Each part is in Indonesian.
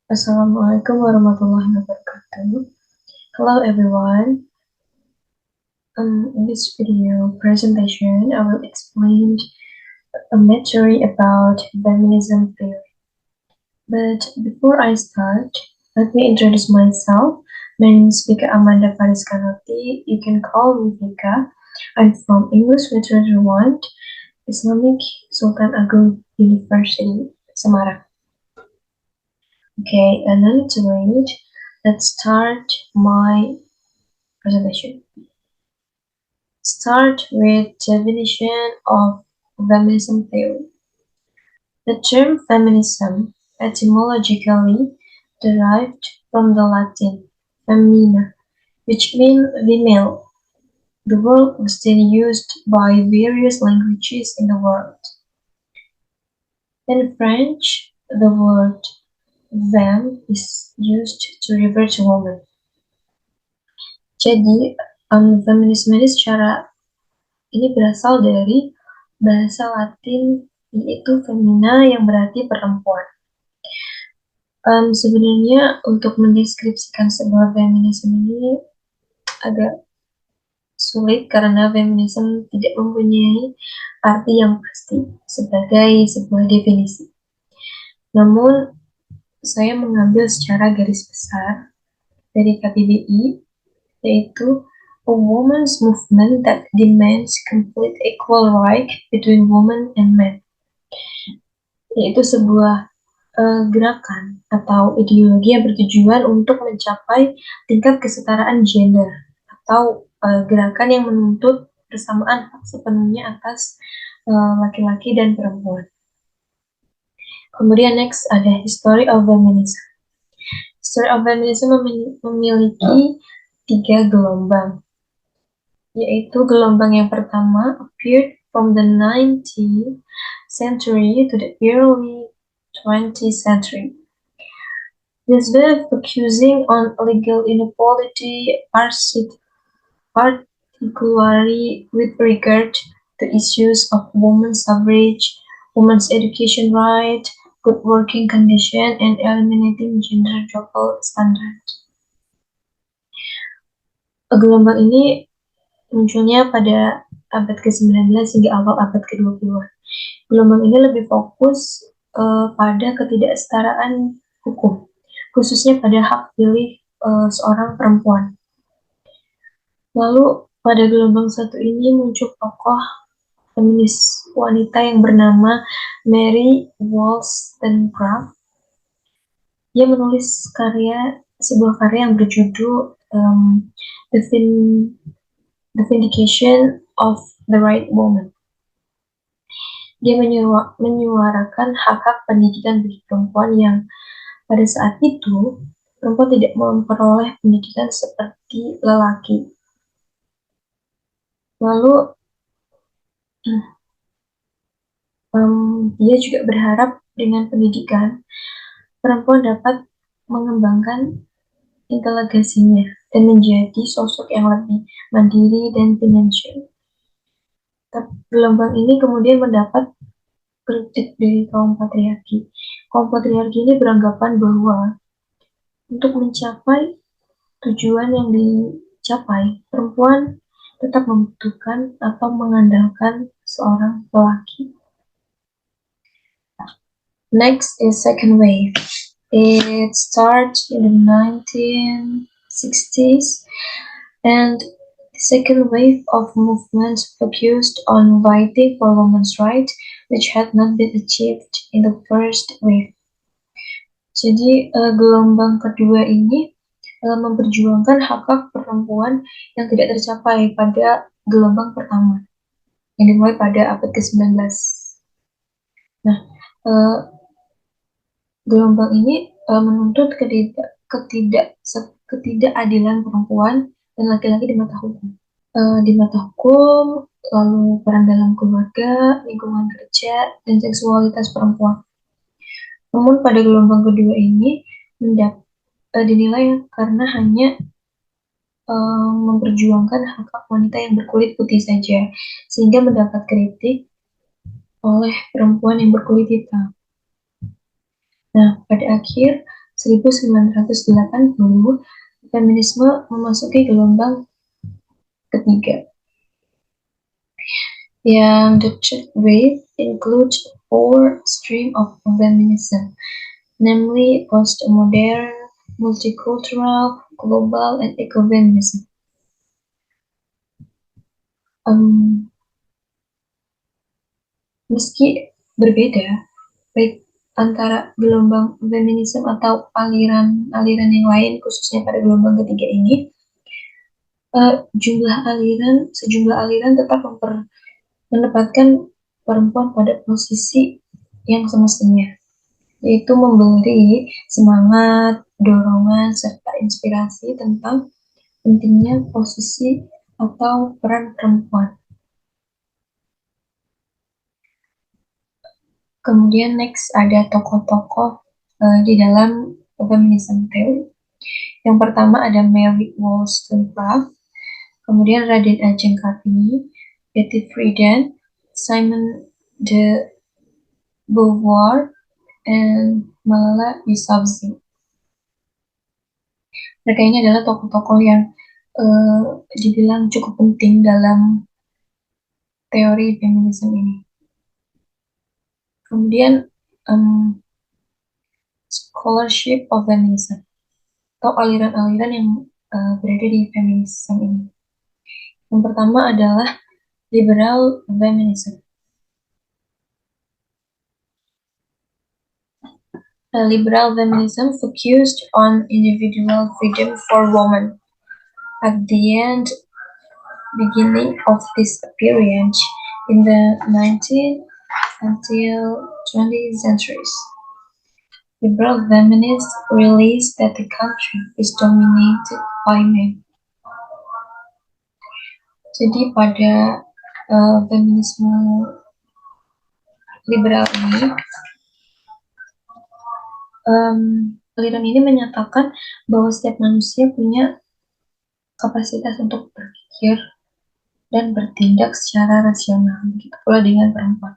Assalamualaikum warahmatullahi wabarakatuh. Hello everyone. In this video presentation, I will explain a matter about feminism theory. But before I start, let me introduce myself. My name is Vika Amanda Fariskanoti. You can call me Vika. I'm from English Literature 1, Islamic Sultan Agung University, Semarang. Okay, and then to read, let's start my presentation. Start with definition of feminism theory. The term feminism etymologically derived from the Latin femina, which means female. The word was then used by various languages in the world. In French, the word femme is used to refer to woman. Jadi, feminisme ini berasal dari bahasa Latin yaitu femina yang berarti perempuan. Sebenarnya untuk mendeskripsikan sebuah feminisme ini agak sulit karena feminisme tidak mempunyai arti yang pasti sebagai sebuah definisi. Namun, saya mengambil secara garis besar dari KBBI, yaitu a woman's movement that demands complete equal right between women and men. Yaitu sebuah gerakan atau ideologi yang bertujuan untuk mencapai tingkat kesetaraan gender atau gerakan yang menuntut persamaan hak sepenuhnya atas laki-laki dan perempuan. Kemudian next ada history of feminism. History of feminism memiliki 3 gelombang, yaitu gelombang yang pertama appeared from the 19th century to the early 20th century. This way of focusing on legal inequality, particularly with regard to issues of women's suffrage, women's education right, good working condition, and eliminating gender double standard. Gelombang ini munculnya pada abad ke-19 hingga awal abad ke-20. Gelombang ini lebih fokus pada ketidaksetaraan hukum, khususnya pada hak pilih seorang perempuan. Lalu pada gelombang satu ini muncul tokoh feminis wanita yang bernama Mary Wollstonecraft. Dia menulis sebuah karya yang berjudul The Vindication of the Right Woman. Dia menyuarakan hak-hak pendidikan bagi perempuan yang pada saat itu perempuan tidak memperoleh pendidikan seperti lelaki. Lalu dia juga berharap dengan pendidikan perempuan dapat mengembangkan inteligensinya dan menjadi sosok yang lebih mandiri dan finansial. Gelombang ini kemudian mendapat kritik dari kaum patriarki. Kaum patriarki ini beranggapan bahwa untuk mencapai tujuan yang dicapai, perempuan tetap membutuhkan atau mengandalkan seorang lelaki. Next is second wave. It starts in the 1960s, and the second wave of movements focused on fighting for women's rights, which had not been achieved in the first wave. Jadi gelombang kedua ini memperjuangkan hak-hak perempuan yang tidak tercapai pada gelombang pertama, yang dimulai pada abad ke-19. Nah, gelombang ini menuntut ketidakadilan perempuan dan laki-laki di mata hukum. Lalu peran dalam keluarga, lingkungan kerja, dan seksualitas perempuan. Namun pada gelombang kedua ini dinilai karena hanya memperjuangkan hak-hak wanita yang berkulit putih saja, sehingga mendapat kritik oleh perempuan yang berkulit hitam. Nah, pada akhir 1980, feminisme memasuki gelombang ketiga. Yang the third wave includes four streams of feminism, namely postmodern, multicultural, global, and ecofeminism. Meski berbeda, baik antara gelombang feminisme atau aliran-aliran yang lain, khususnya pada gelombang ketiga ini, sejumlah aliran tetap menempatkan perempuan pada posisi yang semestinya, yaitu memberi semangat, dorongan, serta inspirasi tentang pentingnya posisi atau peran perempuan. Kemudian next ada tokoh-tokoh di dalam feminism theory. Yang pertama ada Mary Wollstonecraft, kemudian Raden Ajeng Kartini, Betty Friedan, Simone de Beauvoir, and Malala Yousafzai. Mereka ini adalah tokoh-tokoh yang dibilang cukup penting dalam teori feminisme ini. Kemudian scholarship of feminism atau aliran-aliran yang berada di feminisme ini. Yang pertama adalah liberal feminism. Liberal feminism focused on individual freedom for women. At the beginning of this period, in the 19th until 20th centuries, liberal feminists realized that the country is dominated by men. Jadi pada feminisme liberal ini, aliran ini menyatakan bahwa setiap manusia punya kapasitas untuk berpikir dan bertindak secara rasional, begitu pula dengan perempuan.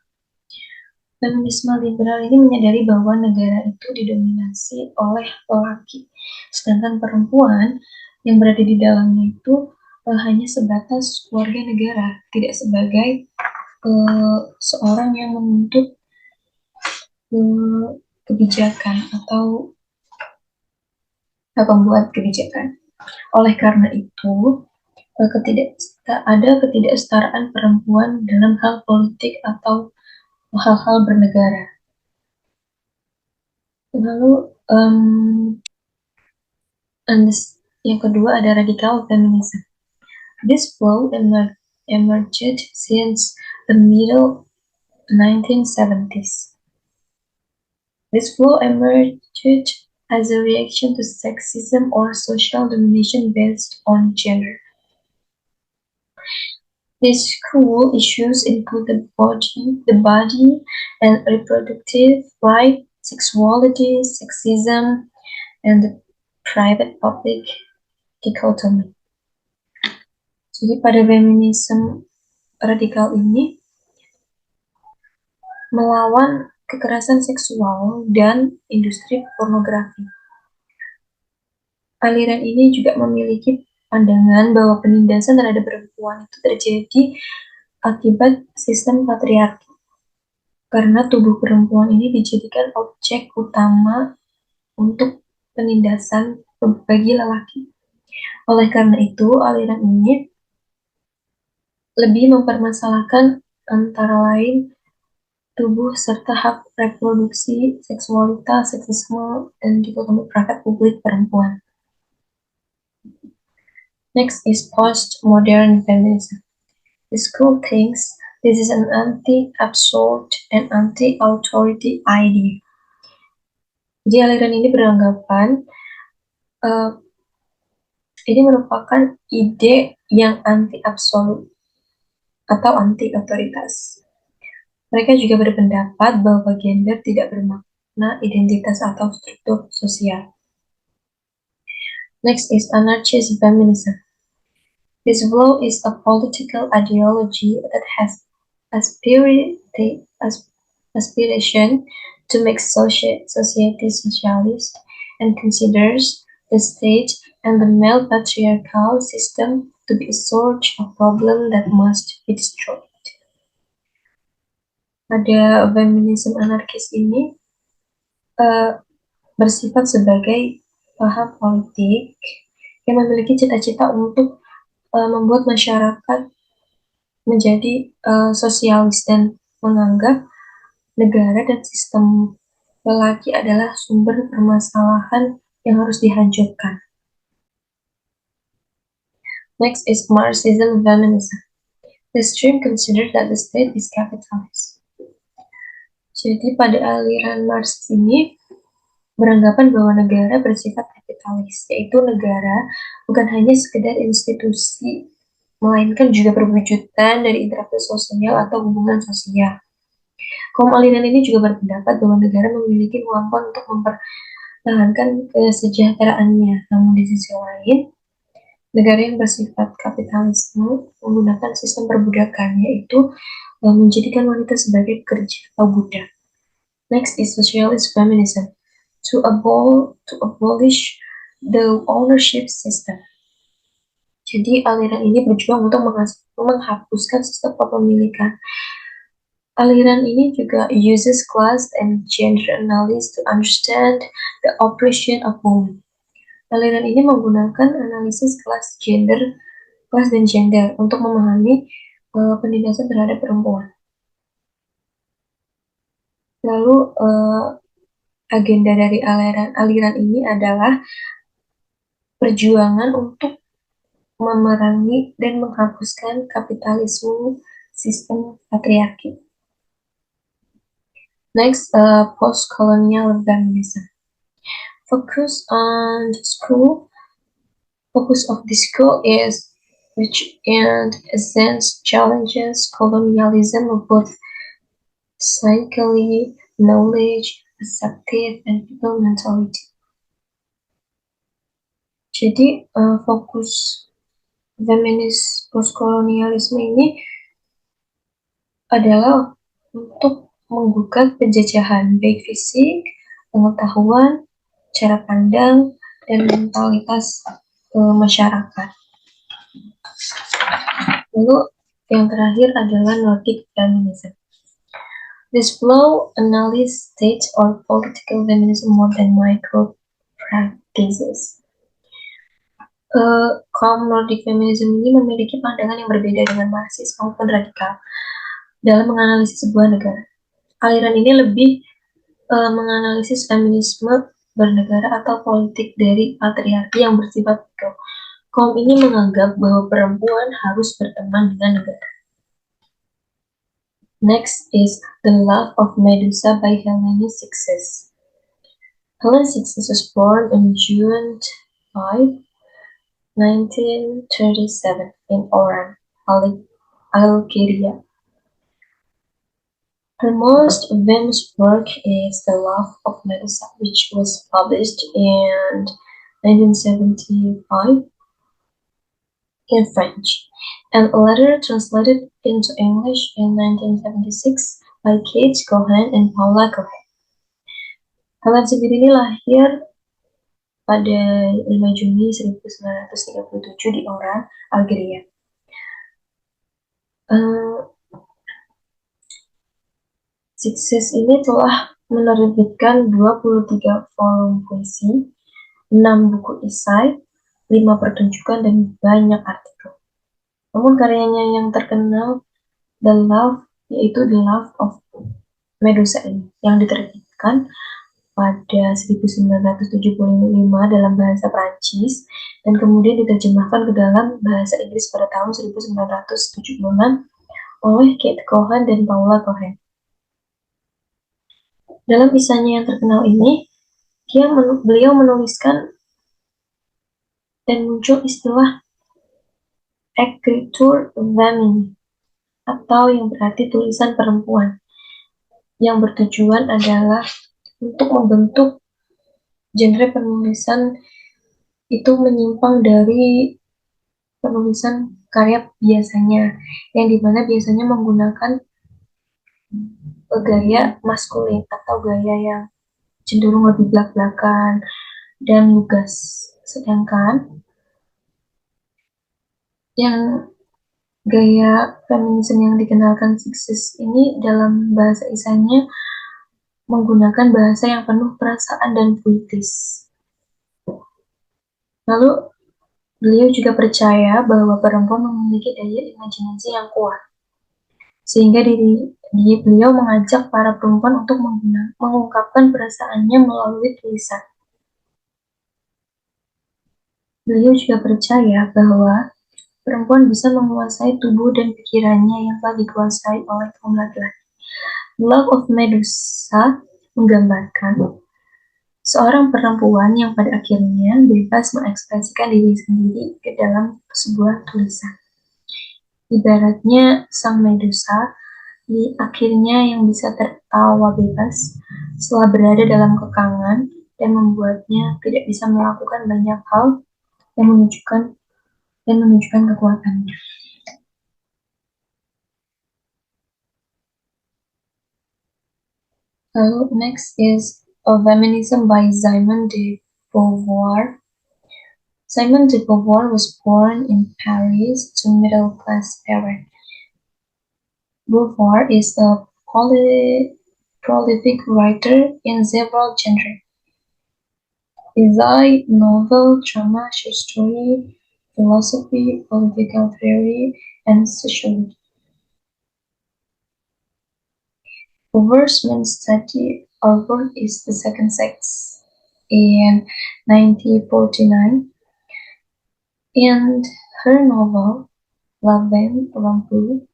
Feminisme liberal ini menyadari bahwa negara itu didominasi oleh lelaki, sedangkan perempuan yang berada di dalamnya itu hanya sebatas warga negara, tidak sebagai seorang yang menuntut kebijakan atau pembuat kebijakan. Oleh karena itu, ada ketidaksetaraan perempuan dalam hal politik atau hal-hal bernegara. Lalu yang kedua ada radical feminism. This flow emerged since the middle 1970s. This flow emerged as a reaction to sexism or social domination based on gender. These core issues include the body and reproductive rights, sexuality, sexism, and the private-public dichotomy. Jadi pada feminisme radikal ini melawan kekerasan seksual dan industri pornografi. Aliran ini juga memiliki pandangan bahwa penindasan terhadap perempuan itu terjadi akibat sistem patriarki. Karena tubuh perempuan ini dijadikan objek utama untuk penindasan bagi lelaki. Oleh karena itu, aliran ini lebih mempermasalahkan antara lain tubuh serta hak reproduksi, seksualitas, seksisme, dan dikotomi praktek publik perempuan. Next is postmodern feminism. The school thinks this is an anti-absolute and anti-authority idea. Jadi aliran ini beranggapan ini merupakan ide yang anti-absolut atau anti-otoritas. Mereka juga berpendapat bahwa gender tidak bermakna identitas atau struktur sosial. Next is anarchist feminism. This flow is a political ideology that has aspiration to make society socialist and considers the state and the male patriarchal system to be a source of problem that must be destroyed. Pada feminisme anarkis ini bersifat sebagai paham politik yang memiliki cita-cita untuk membuat masyarakat menjadi sosialis dan menganggap negara dan sistem lelaki adalah sumber permasalahan yang harus dihancurkan. Next is Marxism-Feminism. The stream considers that the state is capitalist. Jadi pada aliran Marx ini beranggapan bahwa negara bersifat kapitalis, yaitu negara bukan hanya sekedar institusi, melainkan juga perwujudan dari interaksi sosial atau hubungan sosial. Kaum aliran ini juga berpendapat bahwa negara memiliki kemampuan untuk mempertahankan kesejahteraannya, namun di sisi lain, negara yang bersifat kapitalisme menggunakan sistem perbudakan, yaitu menjadikan wanita sebagai pekerja atau budak. Next is socialist feminism. To abolish the ownership system. Jadi aliran ini berjuang untuk menghapuskan sistem kepemilikan. Aliran ini juga uses class and gender analysis to understand the oppression of women. Aliran ini menggunakan analisis kelas dan gender untuk memahami penindasan terhadap perempuan. Lalu agenda dari aliran ini adalah perjuangan untuk memerangi dan menghapuskan kapitalisme sistem patriarki. Next, post-colonial feminism. Focus of the school is which in essence challenges colonialism of both psychology, knowledge, acceptive, and people mentality. Jadi fokus feminis postkolonialisme ini adalah untuk menggugat penjajahan baik fisik, pengetahuan, cara pandang, dan mentalitas masyarakat. Lalu yang terakhir adalah Nordic feminism. This flow analysis state or political feminism more than micro practices. Kaum Nordic feminism ini memiliki pandangan yang berbeda dengan Marxis maupun radikal dalam menganalisis sebuah negara. Aliran ini lebih menganalisis feminisme bernegara atau politik dari patriarki yang bersifat mikro. Kaum ini menganggap bahwa perempuan harus berteman dengan negara. Next is The Love of Medusa by Helene Sixes. Helene Sixes was born on June 5, 1937 in Oran, Algeria. Her most famous work is The Love of Medusa, which was published in 1975 in French, and later translated into English in 1976 by Kate Cohen and Paula Cohen. Helene sendiri ini lahir pada 5 Juni 1937 di Oran, Algeria. Sixes ini telah menerbitkan 23 volume puisi, 6 buku esai, 5 pertunjukan, dan banyak artikel. Namun karyanya yang terkenal yaitu The Love of Medusa ini, yang diterbitkan pada 1975 dalam bahasa Prancis dan kemudian diterjemahkan ke dalam bahasa Inggris pada tahun 1976 oleh Kate Cohen dan Paula Cohen. Dalam kisahnya yang terkenal ini, beliau menuliskan dan muncul istilah écriture féminine atau yang berarti tulisan perempuan, yang bertujuan adalah untuk membentuk genre penulisan itu menyimpang dari penulisan karya biasanya, yang dimana biasanya menggunakan gaya maskulin atau gaya yang cenderung lebih belak-belakan, dan lugas. Sedangkan yang gaya feminisme yang dikenalkan Sixties ini dalam bahasa Isanya menggunakan bahasa yang penuh perasaan dan puitis. Lalu beliau juga percaya bahwa perempuan memiliki daya imajinasi yang kuat, sehingga beliau mengajak para perempuan untuk mengungkapkan perasaannya melalui tulisan. Beliau juga percaya bahwa perempuan bisa menguasai tubuh dan pikirannya yang telah dikuasai oleh kaum laki-laki. Love of Medusa menggambarkan seorang perempuan yang pada akhirnya bebas mengekspresikan diri sendiri ke dalam sebuah tulisan. Ibaratnya sang Medusa di akhirnya yang bisa tertawa bebas setelah berada dalam kekangan dan membuatnya tidak bisa melakukan banyak hal yang menunjukkan kekuatannya. Lalu next is Feminism by Simone de Beauvoir. Simone de Beauvoir was born in Paris to middle-class parents. Beauvoir is a prolific writer in several genres: essay, novel, drama, short story, philosophy, political theory, and sociology. Beauvoir's main study or work is The Second Sex in 1949, and her novel La Belle Lampeau.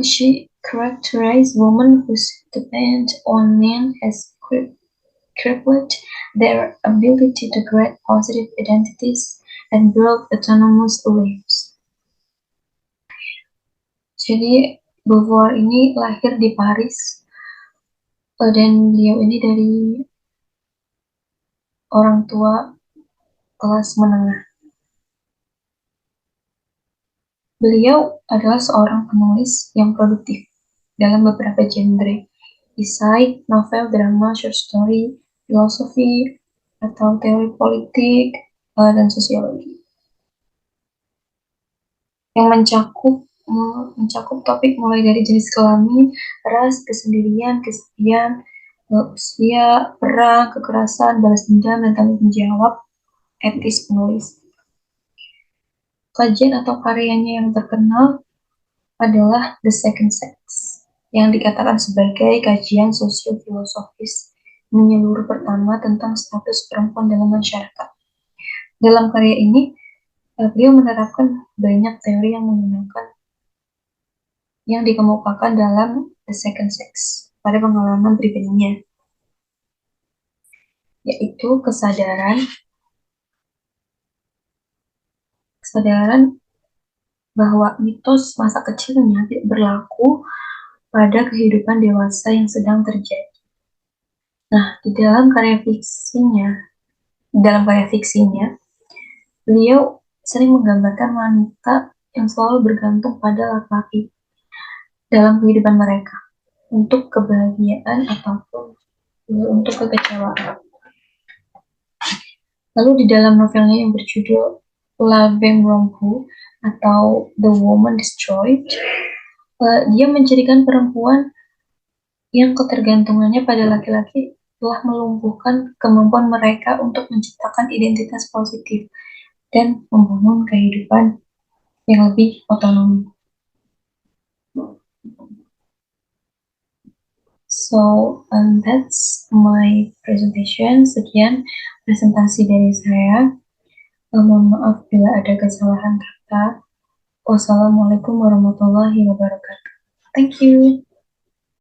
She characterized women whose depend on men as crippled their ability to create positive identities and build autonomous lives. Jadi Beauvoir ini lahir di Paris dan beliau ini dari orang tua kelas menengah. Beliau adalah seorang penulis yang produktif dalam beberapa genre: esai, novel, drama, short story, filosofi, atau teori politik, dan sosiologi. Yang mencakup topik mulai dari jenis kelamin, ras, kesendirian, kesepian, usia, perang, kekerasan, balas dendam, dan tanggung jawab etis penulis. Kajian atau karyanya yang terkenal adalah The Second Sex, yang dikatakan sebagai kajian sosio-filosofis menyeluruh pertama tentang status perempuan dalam masyarakat. Dalam karya ini, beliau menerapkan banyak teori yang dikemukakan dalam The Second Sex pada pengalaman pribadinya, yaitu kesadaran bahwa mitos masa kecilnya tidak berlaku pada kehidupan dewasa yang sedang terjadi. Nah, di dalam karya fiksinya, beliau sering menggambarkan wanita yang selalu bergantung pada laki-laki dalam kehidupan mereka untuk kebahagiaan ataupun untuk kekecewaan. Lalu di dalam novelnya yang berjudul La Belle Lampeau atau The Woman Destroyed, dia menjadikan perempuan yang ketergantungannya pada laki-laki telah melumpuhkan kemampuan mereka untuk menciptakan identitas positif dan membangun kehidupan yang lebih otonom. So, that's my presentation. Sekian presentasi dari saya. Mohon maaf bila ada kesalahan kata. Wassalamualaikum warahmatullahi wabarakatuh. Thank you.